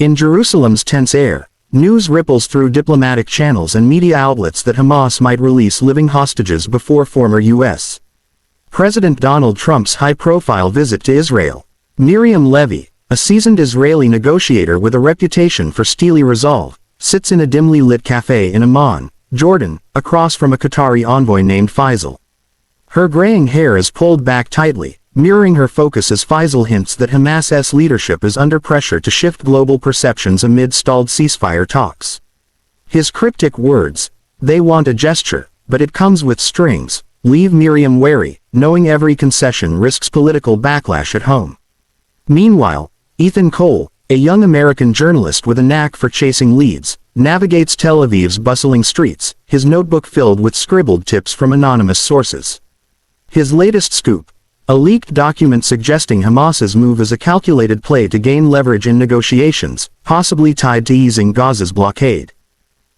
In Jerusalem's tense air, news ripples through diplomatic channels and media outlets that Hamas might release living hostages before former U.S. President Donald Trump's high-profile visit to Israel. Miriam Levy, a seasoned Israeli negotiator with a reputation for steely resolve, sits in a dimly lit cafe in Amman, Jordan, across from a Qatari envoy named Faisal. Her graying hair is pulled back tightly, mirroring her focus as Faisal hints that Hamas's leadership is under pressure to shift global perceptions amid stalled ceasefire talks. His cryptic words, "They want a gesture, but it comes with strings," leave Miriam wary, knowing every concession risks political backlash at home. Meanwhile, Ethan Cole, a young American journalist with a knack for chasing leads, navigates Tel Aviv's bustling streets, his notebook filled with scribbled tips from anonymous sources. His latest scoop: a leaked document suggesting Hamas's move is a calculated play to gain leverage in negotiations, possibly tied to easing Gaza's blockade.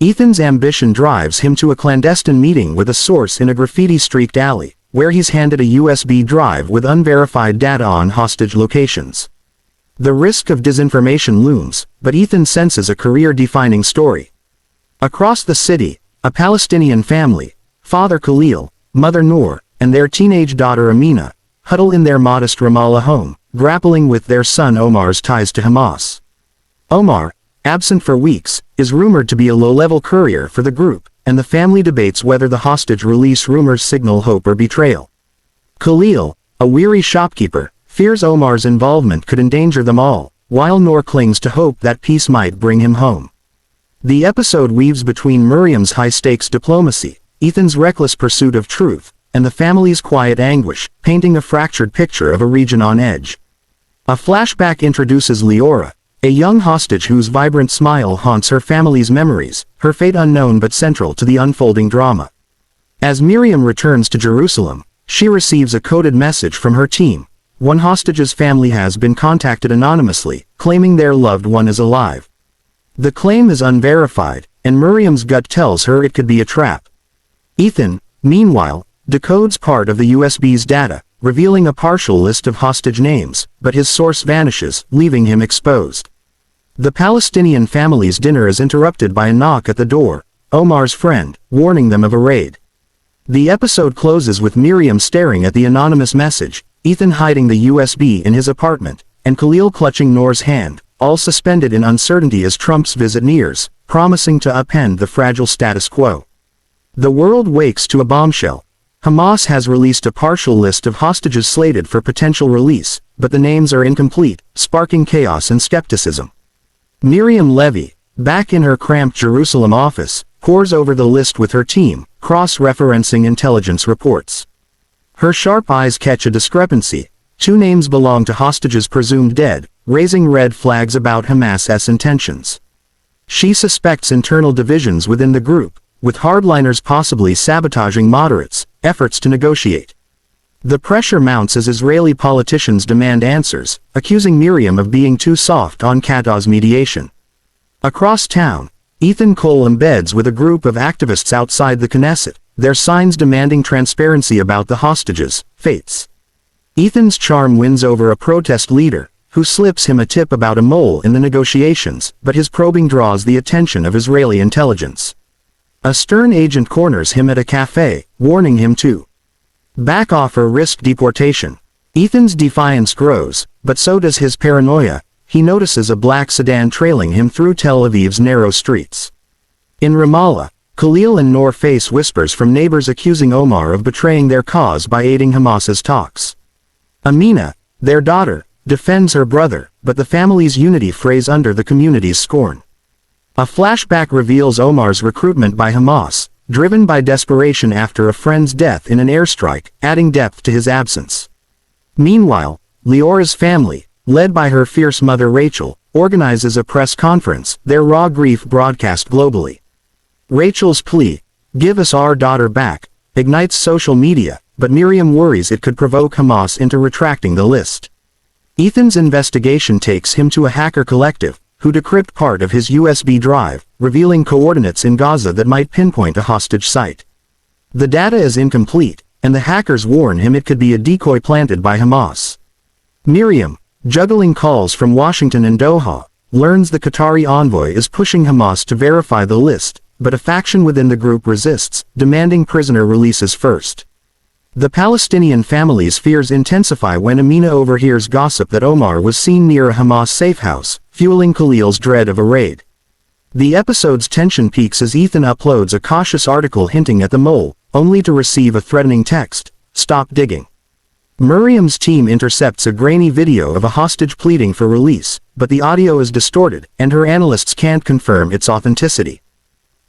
Ethan's ambition drives him to a clandestine meeting with a source in a graffiti-streaked alley, where he's handed a USB drive with unverified data on hostage locations. The risk of disinformation looms, but Ethan senses a career-defining story. Across the city, a Palestinian family, Father Khalil, Mother Noor, and their teenage daughter Amina, huddle in their modest Ramallah home, grappling with their son Omar's ties to Hamas. Omar, absent for weeks, is rumored to be a low-level courier for the group, and the family debates whether the hostage release rumors signal hope or betrayal. Khalil, a weary shopkeeper, fears Omar's involvement could endanger them all, while Noor clings to hope that peace might bring him home. The episode weaves between Miriam's high-stakes diplomacy, Ethan's reckless pursuit of truth, and the family's quiet anguish, painting a fractured picture of a region on edge. A flashback introduces Leora, a young hostage whose vibrant smile haunts her family's memories, her fate unknown but central to the unfolding drama. As Miriam returns to Jerusalem, she receives a coded message from her team. One hostage's family has been contacted anonymously, claiming their loved one is alive. The claim is unverified, and Miriam's gut tells her it could be a trap. Ethan, meanwhile, decodes part of the USB's data, revealing a partial list of hostage names, but his source vanishes, leaving him exposed. The Palestinian family's dinner is interrupted by a knock at the door, Omar's friend, warning them of a raid. The episode closes with Miriam staring at the anonymous message, Ethan hiding the USB in his apartment, and Khalil clutching Noor's hand, all suspended in uncertainty as Trump's visit nears, promising to upend the fragile status quo. The world wakes to a bombshell. Hamas has released a partial list of hostages slated for potential release, but the names are incomplete, sparking chaos and skepticism. Miriam Levy, back in her cramped Jerusalem office, pores over the list with her team, cross-referencing intelligence reports. Her sharp eyes catch a discrepancy. Two names belong to hostages presumed dead, raising red flags about Hamas's intentions. She suspects internal divisions within the group, with hardliners possibly sabotaging moderates' efforts to negotiate. The pressure mounts as Israeli politicians demand answers, accusing Miriam of being too soft on Qatar's mediation. Across town, Ethan Cole embeds with a group of activists outside the Knesset, their signs demanding transparency about the hostages' fates. Ethan's charm wins over a protest leader, who slips him a tip about a mole in the negotiations, but his probing draws the attention of Israeli intelligence. A stern agent corners him at a cafe, warning him to back off or risk deportation. Ethan's defiance grows, but so does his paranoia. He notices a black sedan trailing him through Tel Aviv's narrow streets. In Ramallah, Khalil and Noor face whispers from neighbors accusing Omar of betraying their cause by aiding Hamas's talks. Amina, their daughter, defends her brother, but the family's unity frays under the community's scorn. A flashback reveals Omar's recruitment by Hamas, driven by desperation after a friend's death in an airstrike, adding depth to his absence. Meanwhile, Leora's family, led by her fierce mother Rachel, organizes a press conference, their raw grief broadcast globally. Rachel's plea, "Give us our daughter back," ignites social media, but Miriam worries it could provoke Hamas into retracting the list. Ethan's investigation takes him to a hacker collective, who decrypt part of his USB drive, revealing coordinates in Gaza that might pinpoint a hostage site. The data is incomplete, and the hackers warn him it could be a decoy planted by Hamas. Miriam, juggling calls from Washington and Doha, learns the Qatari envoy is pushing Hamas to verify the list, but a faction within the group resists, demanding prisoner releases first. The Palestinian family's fears intensify when Amina overhears gossip that Omar was seen near a Hamas safe house, fueling Khalil's dread of a raid. The episode's tension peaks as Ethan uploads a cautious article hinting at the mole, only to receive a threatening text, "Stop digging." Miriam's team intercepts a grainy video of a hostage pleading for release, but the audio is distorted, and her analysts can't confirm its authenticity.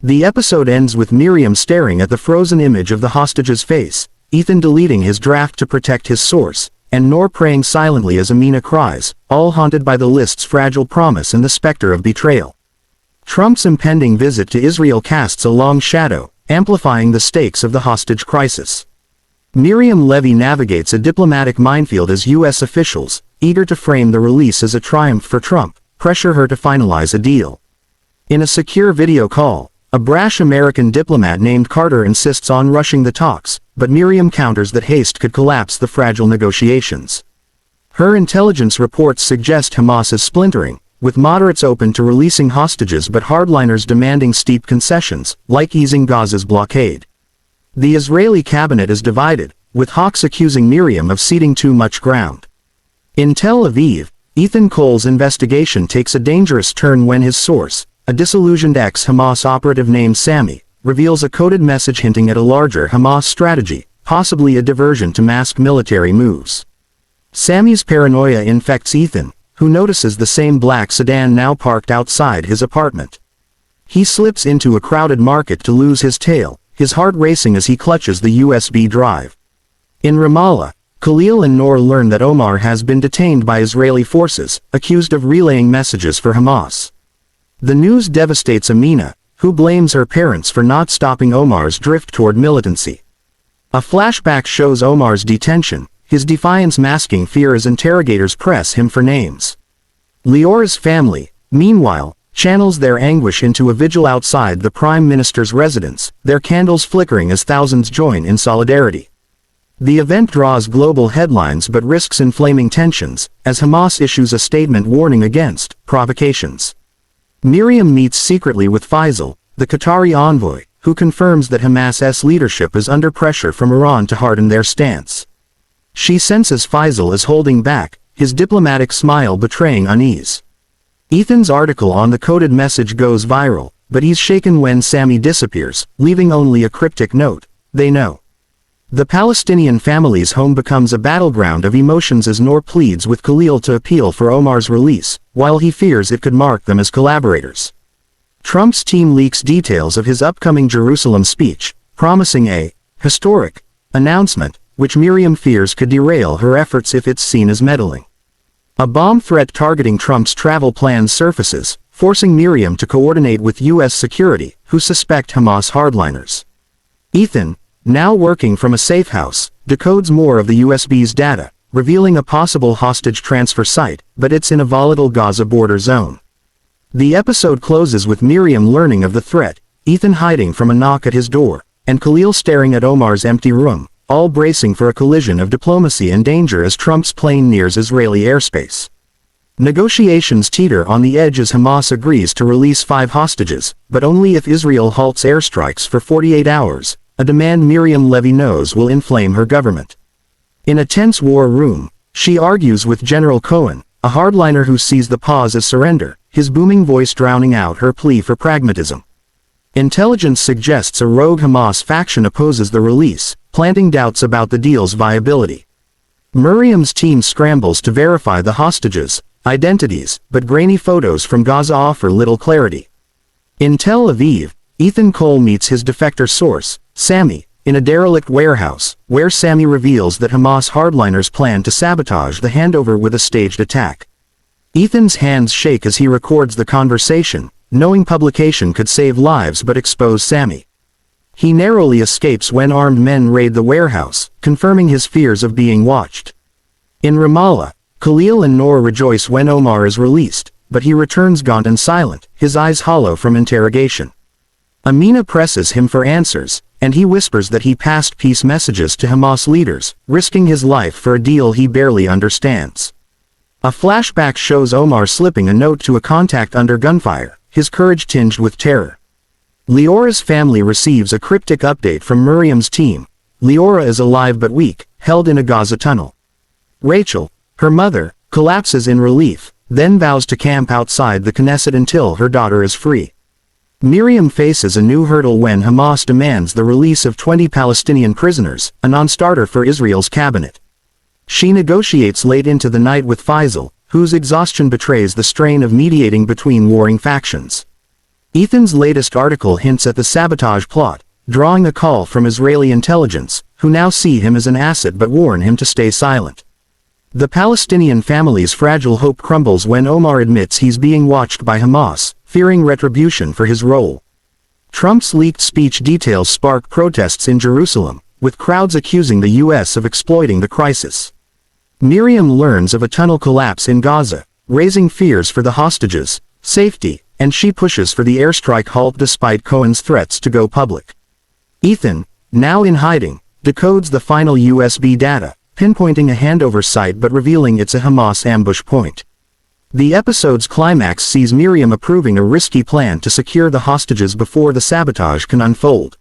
The episode ends with Miriam staring at the frozen image of the hostage's face, Ethan deleting his draft to protect his source, and Noor praying silently as Amina cries, all haunted by the list's fragile promise and the specter of betrayal. Trump's impending visit to Israel casts a long shadow, amplifying the stakes of the hostage crisis. Miriam Levy navigates a diplomatic minefield as U.S. officials, eager to frame the release as a triumph for Trump, pressure her to finalize a deal. In a secure video call, a brash American diplomat named Carter insists on rushing the talks, but Miriam counters that haste could collapse the fragile negotiations. Her intelligence reports suggest Hamas is splintering, with moderates open to releasing hostages but hardliners demanding steep concessions, like easing Gaza's blockade. The Israeli cabinet is divided, with hawks accusing Miriam of ceding too much ground. In Tel Aviv, Ethan Cole's investigation takes a dangerous turn when his source, a disillusioned ex-Hamas operative named Sami, reveals a coded message hinting at a larger Hamas strategy, possibly a diversion to mask military moves. Sami's paranoia infects Ethan, who notices the same black sedan now parked outside his apartment. He slips into a crowded market to lose his tail, his heart racing as he clutches the USB drive. In Ramallah, Khalil and Noor learn that Omar has been detained by Israeli forces, accused of relaying messages for Hamas. The news devastates Amina, who blames her parents for not stopping Omar's drift toward militancy. A flashback shows Omar's detention, his defiance masking fear as interrogators press him for names. Lior's family, meanwhile, channels their anguish into a vigil outside the Prime Minister's residence, their candles flickering as thousands join in solidarity. The event draws global headlines but risks inflaming tensions, as Hamas issues a statement warning against provocations. Miriam meets secretly with Faisal, the Qatari envoy, who confirms that Hamas's leadership is under pressure from Iran to harden their stance. She senses Faisal is holding back, his diplomatic smile betraying unease. Ethan's article on the coded message goes viral, but he's shaken when Sami disappears, leaving only a cryptic note, "They know." The Palestinian family's home becomes a battleground of emotions as Noor pleads with Khalil to appeal for Omar's release, while he fears it could mark them as collaborators. Trump's team leaks details of his upcoming Jerusalem speech, promising a historic announcement, which Miriam fears could derail her efforts if it's seen as meddling. A bomb threat targeting Trump's travel plans surfaces, forcing Miriam to coordinate with U.S. security, who suspect Hamas hardliners. Ethan, now working from a safe house, decodes more of the USB's data, revealing a possible hostage transfer site, but it's in a volatile Gaza border zone. The episode closes with Miriam learning of the threat, Ethan hiding from a knock at his door, and Khalil staring at Omar's empty room, all bracing for a collision of diplomacy and danger as Trump's plane nears Israeli airspace. Negotiations teeter on the edge as Hamas agrees to release 5 hostages, but only if Israel halts airstrikes for 48 hours, a demand Miriam Levy knows will inflame her government. In a tense war room, she argues with General Cohen, a hardliner who sees the pause as surrender, his booming voice drowning out her plea for pragmatism. Intelligence suggests a rogue Hamas faction opposes the release, planting doubts about the deal's viability. Miriam's team scrambles to verify the hostages' identities, but grainy photos from Gaza offer little clarity. In Tel Aviv, Ethan Cole meets his defector source, Sami, in a derelict warehouse, where Sami reveals that Hamas hardliners plan to sabotage the handover with a staged attack. Ethan's hands shake as he records the conversation, knowing publication could save lives but expose Sami. He narrowly escapes when armed men raid the warehouse, confirming his fears of being watched. In Ramallah, Khalil and Noor rejoice when Omar is released, but he returns gaunt and silent, his eyes hollow from interrogation. Amina presses him for answers, and he whispers that he passed peace messages to Hamas leaders, risking his life for a deal he barely understands. A flashback shows Omar slipping a note to a contact under gunfire, his courage tinged with terror. Leora's family receives a cryptic update from Miriam's team. Leora is alive but weak, held in a Gaza tunnel. Rachel, her mother, collapses in relief, then vows to camp outside the Knesset until her daughter is free. Miriam faces a new hurdle when Hamas demands the release of 20 Palestinian prisoners, a non-starter for Israel's cabinet. She negotiates late into the night with Faisal, whose exhaustion betrays the strain of mediating between warring factions. Ethan's latest article hints at the sabotage plot, drawing a call from Israeli intelligence, who now see him as an asset but warn him to stay silent. The Palestinian family's fragile hope crumbles when Omar admits he's being watched by Hamas, fearing retribution for his role. Trump's leaked speech details spark protests in Jerusalem, with crowds accusing the U.S. of exploiting the crisis. Miriam learns of a tunnel collapse in Gaza, raising fears for the hostages' safety, and she pushes for the airstrike halt despite Cohen's threats to go public. Ethan, now in hiding, decodes the final USB data, pinpointing a handover site but revealing it's a Hamas ambush point. The episode's climax sees Miriam approving a risky plan to secure the hostages before the sabotage can unfold.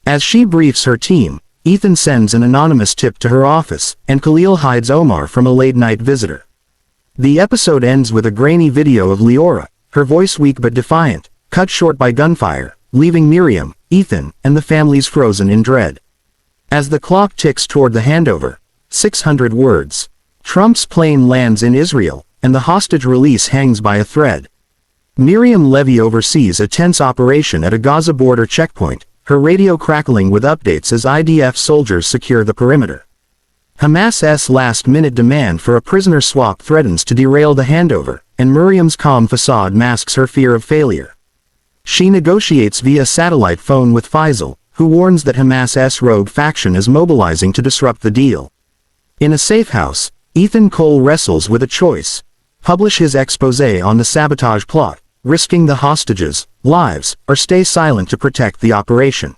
As she briefs her team, Ethan sends an anonymous tip to her office, and Khalil hides Omar from a late-night visitor. The episode ends with a grainy video of Leora, her voice weak but defiant, cut short by gunfire, leaving Miriam, Ethan, and the families frozen in dread. As the clock ticks toward the handover, 600 words. Trump's plane lands in Israel, and the hostage release hangs by a thread. Miriam Levy oversees a tense operation at a Gaza border checkpoint, her radio crackling with updates as IDF soldiers secure the perimeter. Hamas's last-minute demand for a prisoner swap threatens to derail the handover, and Miriam's calm facade masks her fear of failure. She negotiates via satellite phone with Faisal, who warns that Hamas's rogue faction is mobilizing to disrupt the deal. In a safe house, Ethan Cole wrestles with a choice: publish his exposé on the sabotage plot, risking the hostages' lives, or stay silent to protect the operation.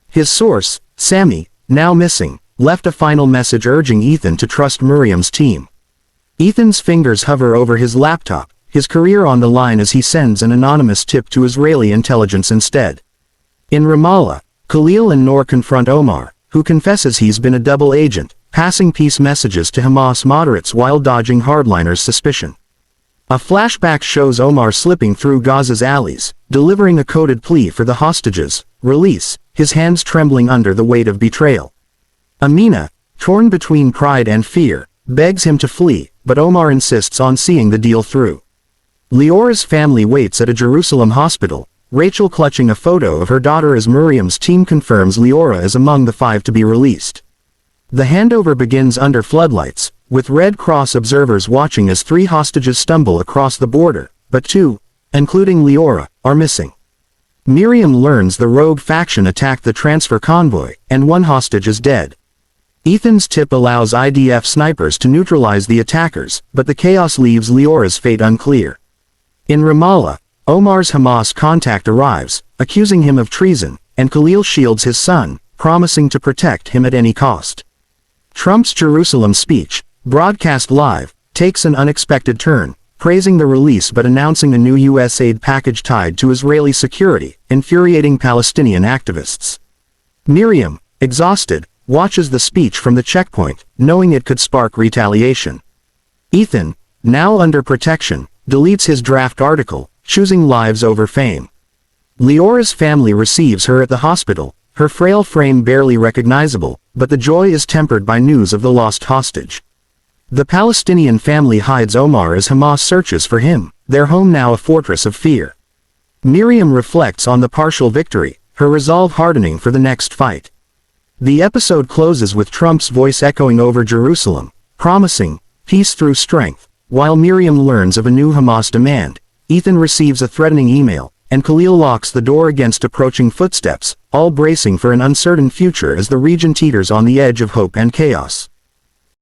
His source, Sammy, now missing, left a final message urging Ethan to trust Miriam's team. Ethan's fingers hover over his laptop, his career on the line as he sends an anonymous tip to Israeli intelligence instead. In Ramallah, Khalil and Noor confront Omar, who confesses he's been a double agent, passing peace messages to Hamas moderates while dodging hardliners' suspicion. A flashback shows Omar slipping through Gaza's alleys, delivering a coded plea for the hostages' release, his hands trembling under the weight of betrayal. Amina, torn between pride and fear, begs him to flee, but Omar insists on seeing the deal through. Leora's family waits at a Jerusalem hospital, Rachel clutching a photo of her daughter as Miriam's team confirms Leora is among the 5 to be released. The handover begins under floodlights, with Red Cross observers watching as 3 hostages stumble across the border, but 2, including Leora, are missing. Miriam learns the rogue faction attacked the transfer convoy, and 1 hostage is dead. Ethan's tip allows IDF snipers to neutralize the attackers, but the chaos leaves Leora's fate unclear. In Ramallah, Omar's Hamas contact arrives, accusing him of treason, and Khalil shields his son, promising to protect him at any cost. Trump's Jerusalem speech, broadcast live, takes an unexpected turn, praising the release but announcing a new U.S. aid package tied to Israeli security, infuriating Palestinian activists. Miriam, exhausted, watches the speech from the checkpoint, knowing it could spark retaliation. Ethan, now under protection, deletes his draft article, choosing lives over fame. Leora's family receives her at the hospital, her frail frame barely recognizable, but the joy is tempered by news of the lost hostage. The Palestinian family hides Omar as Hamas searches for him, their home now a fortress of fear. Miriam reflects on the partial victory, her resolve hardening for the next fight. The episode closes with Trump's voice echoing over Jerusalem, promising peace through strength. While Miriam learns of a new Hamas demand, Ethan receives a threatening email, and Khalil locks the door against approaching footsteps, all bracing for an uncertain future as the region teeters on the edge of hope and chaos.